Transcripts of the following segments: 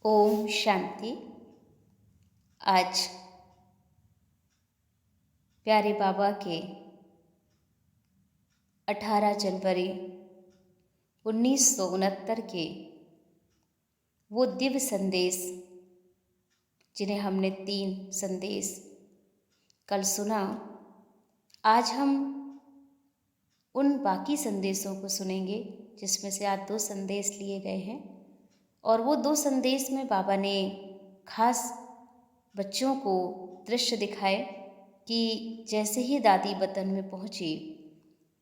ओम शांति। आज प्यारे बाबा के 18 जनवरी 1969 के वो दिव्य संदेश, जिन्हें हमने 3 संदेश कल सुना, आज हम उन बाकी संदेशों को सुनेंगे जिसमें से आज 2 संदेश लिए गए हैं। और वो 2 संदेश में बाबा ने खास बच्चों को दृश्य दिखाए कि जैसे ही दादी वतन में पहुंची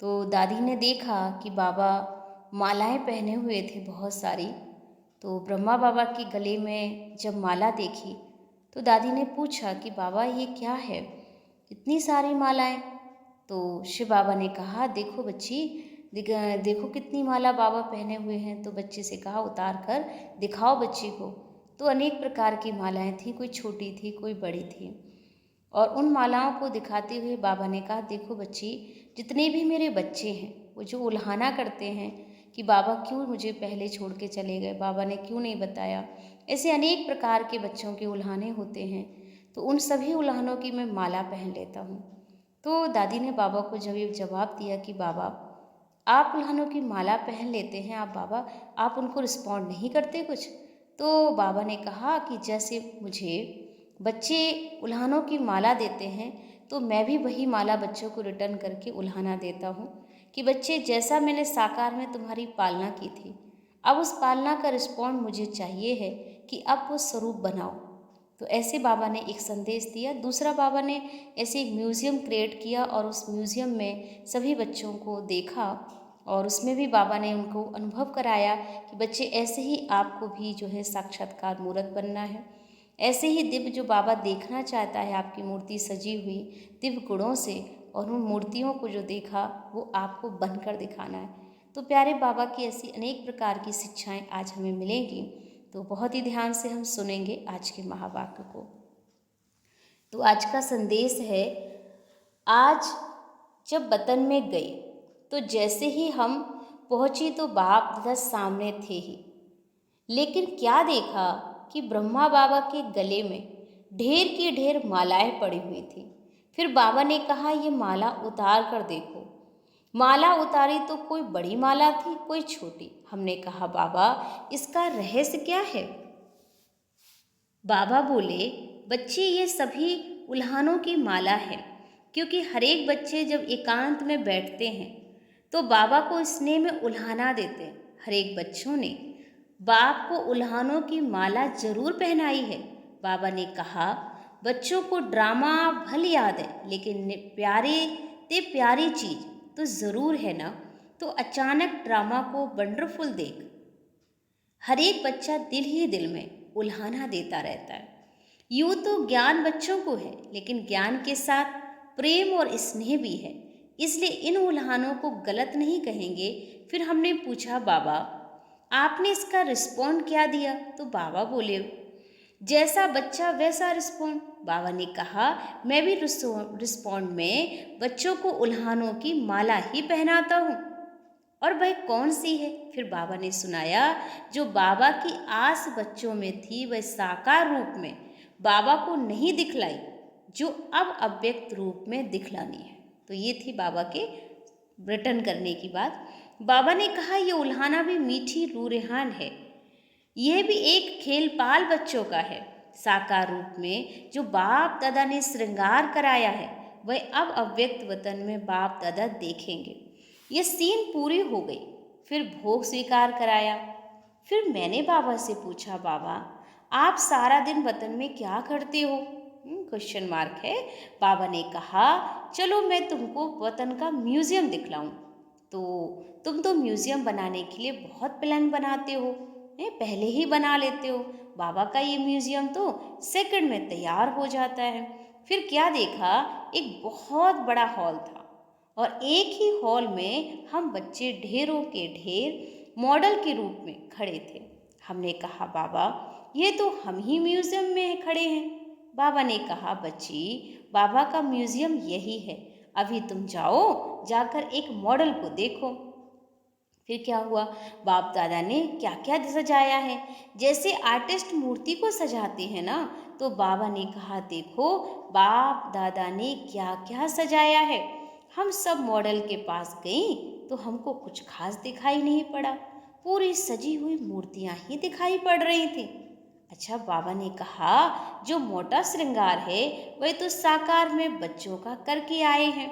तो दादी ने देखा कि बाबा मालाएं पहने हुए थे बहुत सारी। तो ब्रह्मा बाबा के गले में जब माला देखी तो दादी ने पूछा कि बाबा ये क्या है, इतनी सारी मालाएं। तो शिव बाबा ने कहा देखो बच्ची, देखो कितनी माला बाबा पहने हुए हैं। तो बच्चे से कहा उतार कर दिखाओ बच्ची को। तो अनेक प्रकार की मालाएं थी, कोई छोटी थी कोई बड़ी थी। और उन मालाओं को दिखाते हुए बाबा ने कहा देखो बच्ची, जितने भी मेरे बच्चे हैं वो जो उल्हाना करते हैं कि बाबा क्यों मुझे पहले छोड़ के चले गए, बाबा ने क्यों नहीं बताया, ऐसे अनेक प्रकार के बच्चों के उल्हाने होते हैं। तो उन सभी उल्हानों की मैं माला पहन लेता हूँ। तो दादी ने बाबा को जब ये जवाब दिया कि बाबा आप उल्हानों की माला पहन लेते हैं, बाबा आप उनको रिस्पॉन्ड नहीं करते कुछ। तो बाबा ने कहा कि जैसे मुझे बच्चे उल्हानों की माला देते हैं तो मैं भी वही माला बच्चों को रिटर्न करके उल्हाना देता हूँ कि बच्चे जैसा मैंने साकार में तुम्हारी पालना की थी, अब उस पालना का रिस्पॉन्ड मुझे चाहिए है कि अब वो स्वरूप बनाओ। तो ऐसे बाबा ने एक संदेश दिया। दूसरा बाबा ने ऐसे एक म्यूज़ियम क्रिएट किया और उस म्यूज़ियम में सभी बच्चों को देखा और उसमें भी बाबा ने उनको अनुभव कराया कि बच्चे ऐसे ही आपको भी जो है साक्षात्कार मूर्त बनना है। ऐसे ही दिव्य जो बाबा देखना चाहता है आपकी मूर्ति सजी हुई दिव्य गुणों से, और उन मूर्तियों को जो देखा वो आपको बनकर दिखाना है। तो प्यारे बाबा की ऐसी अनेक प्रकार की शिक्षाएं आज हमें मिलेंगी। तो बहुत ही ध्यान से हम सुनेंगे आज के महावाक्य को। तो आज का संदेश है, आज जब वतन में गई तो जैसे ही हम पहुंची तो बाप दादा सामने थे ही, लेकिन क्या देखा कि ब्रह्मा बाबा के गले में ढेर की ढेर मालाएं पड़ी हुई थी। फिर बाबा ने कहा ये माला उतार कर देखो। माला उतारी तो कोई बड़ी माला थी कोई छोटी। हमने कहा बाबा इसका रहस्य क्या है। बाबा बोले बच्चे ये सभी उल्हानों की माला है, क्योंकि हर एक बच्चे जब एकांत में बैठते हैं तो बाबा को स्नेह में उल्हाना देते हैं। हर एक बच्चों ने बाप को उल्हानों की माला जरूर पहनाई है। बाबा ने कहा बच्चों को ड्रामा भले याद है, लेकिन प्यारे ते प्यारी चीज तो जरूर है ना। तो अचानक ड्रामा को वंडरफुल देख हर एक बच्चा दिल ही दिल में उल्हाना देता रहता है। यूँ तो ज्ञान बच्चों को है, लेकिन ज्ञान के साथ प्रेम और स्नेह भी है, इसलिए इन उल्हानों को गलत नहीं कहेंगे। फिर हमने पूछा बाबा आपने इसका रिस्पॉन्ड क्या दिया। तो बाबा बोले जैसा बच्चा वैसा रिस्पॉन्ड। बाबा ने कहा मैं भी रिस्पॉन्ड में बच्चों को उल्हानों की माला ही पहनाता हूँ। और वह कौन सी है। फिर बाबा ने सुनाया जो बाबा की आस बच्चों में थी वह साकार रूप में बाबा को नहीं दिखलाई, जो अब अव्यक्त रूप में दिखलानी है। तो ये थी बाबा के रिटर्न करने की बात। बाबा ने कहा ये उल्हाना भी मीठी रूरेहान है, यह भी एक खेल पाल बच्चों का है। साकार रूप में जो बाप दादा ने श्रृंगार कराया है वह अब अव्यक्त वतन में बाप दादा देखेंगे। ये सीन पूरी हो गई। फिर भोग स्वीकार कराया। फिर मैंने बाबा से पूछा बाबा आप सारा दिन वतन में क्या करते हो, क्वेश्चन मार्क है। बाबा ने कहा चलो मैं तुमको वतन का म्यूजियम दिखलाऊं। तो तुम तो म्यूजियम बनाने के लिए बहुत प्लान बनाते हो, पहले ही बना लेते हो। बाबा का ये म्यूजियम तो सेकंड में तैयार हो जाता है। फिर क्या देखा, एक बहुत बड़ा हॉल था और एक ही हॉल में हम बच्चे ढेरों के ढेर मॉडल के रूप में खड़े थे। हमने कहा बाबा ये तो हम ही म्यूजियम में खड़े हैं। बाबा ने कहा बच्ची बाबा का म्यूजियम यही है, अभी तुम जाओ जाकर एक मॉडल को देखो। फिर क्या हुआ, बाप दादा ने क्या क्या सजाया है। जैसे आर्टिस्ट मूर्ति को सजाते हैं ना, तो बाबा ने कहा देखो बाप दादा ने क्या क्या सजाया है। हम सब मॉडल के पास गई तो हमको कुछ खास दिखाई नहीं पड़ा, पूरी सजी हुई मूर्तियां ही दिखाई पड़ रही थी। अच्छा, बाबा ने कहा जो मोटा श्रृंगार है वह तो साकार में बच्चों का करके आए हैं।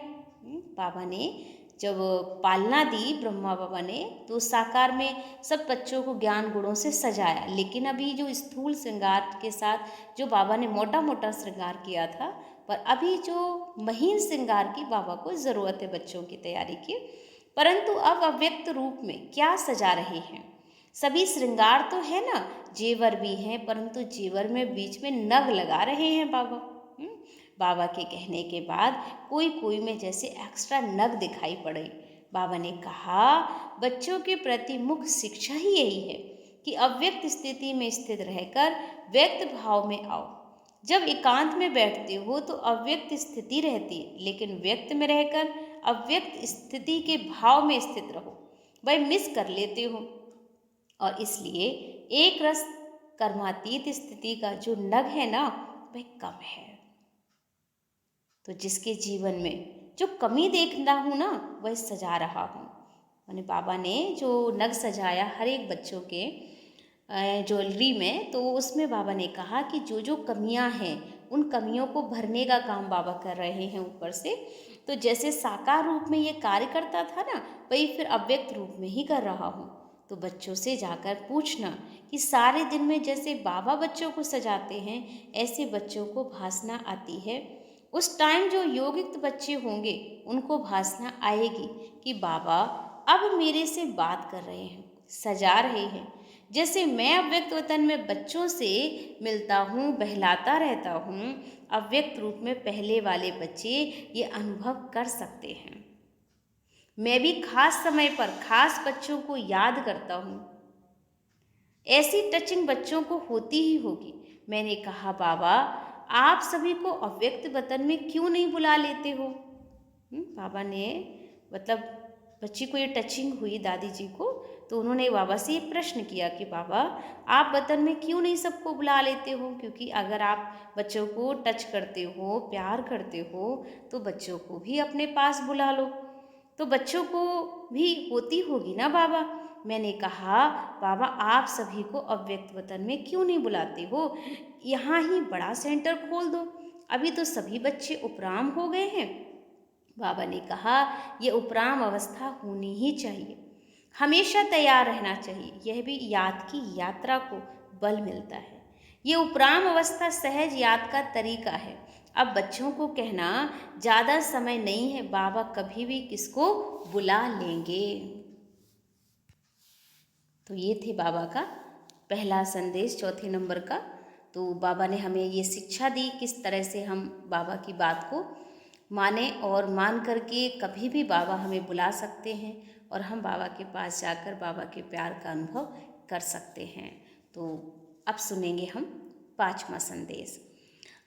बाबा ने जब पालना दी ब्रह्मा बाबा ने, तो साकार में सब बच्चों को ज्ञान गुणों से सजाया। लेकिन अभी जो स्थूल श्रृंगार के साथ जो बाबा ने मोटा मोटा श्रृंगार किया था, पर अभी जो महीन श्रृंगार की बाबा को ज़रूरत है बच्चों की तैयारी की। परंतु अब अव्यक्त रूप में क्या सजा रहे हैं। सभी श्रृंगार तो है ना, जेवर भी हैं, परंतु जेवर में बीच में नग लगा रहे हैं बाबा। बाबा के कहने के बाद कोई कोई में जैसे एक्स्ट्रा नग दिखाई पड़े। बाबा ने कहा बच्चों के प्रति मुख्य शिक्षा ही यही है कि अव्यक्त स्थिति में स्थित रहकर व्यक्त भाव में आओ। जब एकांत में बैठते हो तो अव्यक्त स्थिति रहती है, लेकिन व्यक्त में रहकर अव्यक्त स्थिति के भाव में स्थित रहो, भाई मिस कर लेते हो। और इसलिए एक रस कर्मातीत स्थिति का जो नग है ना, वह कम है। तो जिसके जीवन में जो कमी देखता हूँ ना, वह सजा रहा हूँ। मैंने बाबा ने जो नग सजाया हर एक बच्चों के ज्वेलरी में, तो उसमें बाबा ने कहा कि जो जो कमियां हैं उन कमियों को भरने का काम बाबा कर रहे हैं ऊपर से। तो जैसे साकार रूप में ये कार्य करता था ना, वही फिर अव्यक्त रूप में ही कर रहा हूँ। तो बच्चों से जाकर पूछना कि सारे दिन में जैसे बाबा बच्चों को सजाते हैं, ऐसे बच्चों को भासना आती है। उस टाइम जो योगिक बच्चे होंगे उनको भासना आएगी कि बाबा अब मेरे से बात कर रहे हैं, सजा रहे हैं। जैसे मैं अव्यक्त वतन में बच्चों से मिलता हूँ, बहलाता रहता हूँ, अव्यक्त रूप में पहले वाले बच्चे ये अनुभव कर सकते हैं। मैं भी खास समय पर खास बच्चों को याद करता हूँ। ऐसी टचिंग बच्चों को होती ही होगी। मैंने कहा बाबा आप सभी को अव्यक्त वतन में क्यों नहीं बुला लेते हो। बाबा ने मतलब बच्ची को ये टचिंग हुई दादी जी को, तो उन्होंने बाबा से ये प्रश्न किया कि बाबा आप वतन में क्यों नहीं सबको बुला लेते हो, क्योंकि अगर आप बच्चों को टच करते हो, प्यार करते हो, तो बच्चों को भी अपने पास बुला लो, तो बच्चों को भी होती होगी ना बाबा। मैंने कहा बाबा आप सभी को अव्यक्त वतन में क्यों नहीं बुलाते हो, यहाँ ही बड़ा सेंटर खोल दो, अभी तो सभी बच्चे उपराम हो गए हैं। बाबा ने कहा ये उपराम अवस्था होनी ही चाहिए, हमेशा तैयार रहना चाहिए, यह भी याद की यात्रा को बल मिलता है। ये उपराम अवस्था सहज याद का तरीका है। अब बच्चों को कहना ज़्यादा समय नहीं है, बाबा कभी भी किसको बुला लेंगे। तो ये थे बाबा का पहला संदेश, चौथे नंबर का। तो बाबा ने हमें ये शिक्षा दी किस तरह से हम बाबा की बात को माने और मान करके कभी भी बाबा हमें बुला सकते हैं और हम बाबा के पास जाकर बाबा के प्यार का अनुभव कर सकते हैं। तो अब सुनेंगे हम पांचवा संदेश।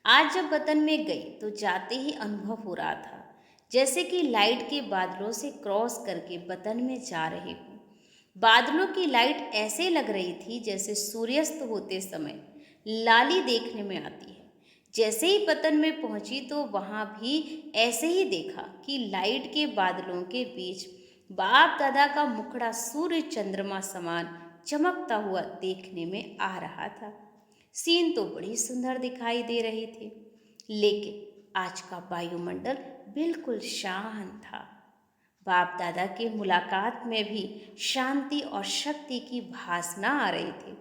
आज जब वतन में गई तो जाते ही अनुभव हो रहा था जैसे कि लाइट के बादलों से क्रॉस करके वतन में जा रहे हूँ। बादलों की लाइट ऐसे लग रही थी जैसे सूर्यास्त होते समय लाली देखने में आती है। जैसे ही वतन में पहुंची तो वहां भी ऐसे ही देखा कि लाइट के बादलों के बीच बाप दादा का मुखड़ा सूर्य चंद्रमा समान चमकता हुआ देखने में आ रहा था। सीन तो बड़ी सुंदर दिखाई दे रहे थे, लेकिन आज का वायुमंडल बिल्कुल शांत था। बाप दादा के मुलाकात में भी शांति और शक्ति की भासना आ रही थी।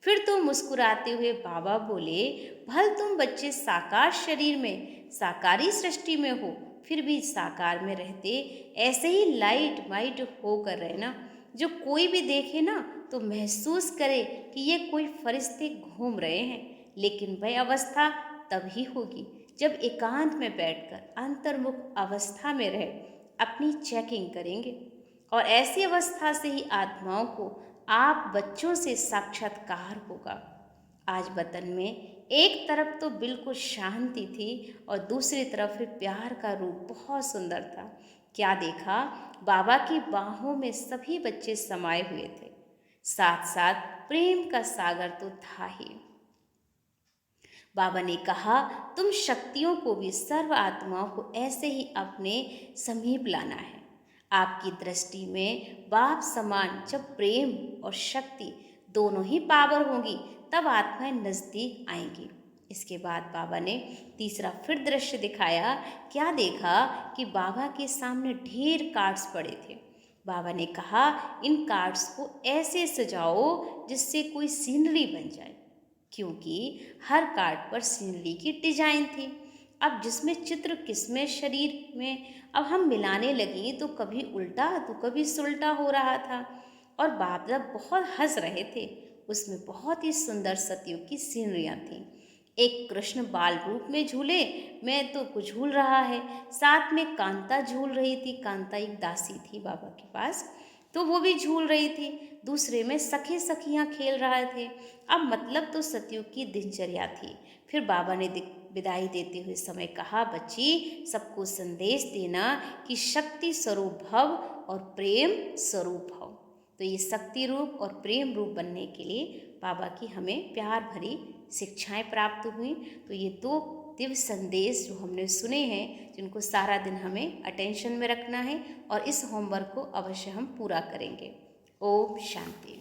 फिर तो मुस्कुराते हुए बाबा बोले, भल तुम बच्चे साकार शरीर में साकारी सृष्टि में हो, फिर भी साकार में रहते ऐसे ही लाइट वाइट होकर रहना, जो कोई भी देखे ना तो महसूस करे कि ये कोई फरिश्ते घूम रहे हैं। लेकिन वह अवस्था तभी होगी जब एकांत में बैठकर अंतर्मुख अवस्था में रहे अपनी चेकिंग करेंगे, और ऐसी अवस्था से ही आत्माओं को आप बच्चों से साक्षात्कार होगा। आज वतन में एक तरफ तो बिल्कुल शांति थी और दूसरी तरफ प्यार का रूप बहुत सुंदर था। क्या देखा? बाबा की बाहों में सभी बच्चे समाये हुए थे, साथ साथ प्रेम का सागर तो था ही। बाबा ने कहा, तुम शक्तियों को भी, सर्व आत्माओं को ऐसे ही अपने समीप लाना है। आपकी दृष्टि में बाप समान जब प्रेम और शक्ति दोनों ही पावर होंगी, तब आत्माएं नजदीक आएंगी। इसके बाद बाबा ने तीसरा फिर दृश्य दिखाया। क्या देखा कि बाबा के सामने ढेर कार्ड्स पड़े थे। बाबा ने कहा, इन कार्ड्स को ऐसे सजाओ जिससे कोई सीनरी बन जाए, क्योंकि हर कार्ड पर सीनरी की डिजाइन थी। अब जिसमें चित्र किसमें शरीर में अब हम मिलाने लगी तो कभी उल्टा तो कभी सुलटा हो रहा था। और बाप जब बहुत हंस रहे थे। उसमें बहुत ही सुंदर सतयुग की सीनरियाँ थीं। एक कृष्ण बाल रूप में झूले में तो झूल रहा है, साथ में कांता झूल रही थी। कांता एक दासी थी बाबा के पास, तो वो भी झूल रही थी। दूसरे में सखे सखियां खेल रहे थे। अब मतलब तो सतयुग की दिनचर्या थी। फिर बाबा ने विदाई देते हुए समय कहा, बच्ची, सबको संदेश देना कि शक्ति स्वरूप भव और प्रेम स्वरूप भव। तो ये शक्ति रूप और प्रेम रूप बनने के लिए बाबा की हमें प्यार भरी शिक्षाएं प्राप्त हुई। तो ये 2 दिव्य संदेश जो हमने सुने हैं, जिनको सारा दिन हमें अटेंशन में रखना है और इस होमवर्क को अवश्य हम पूरा करेंगे। ओम शांति।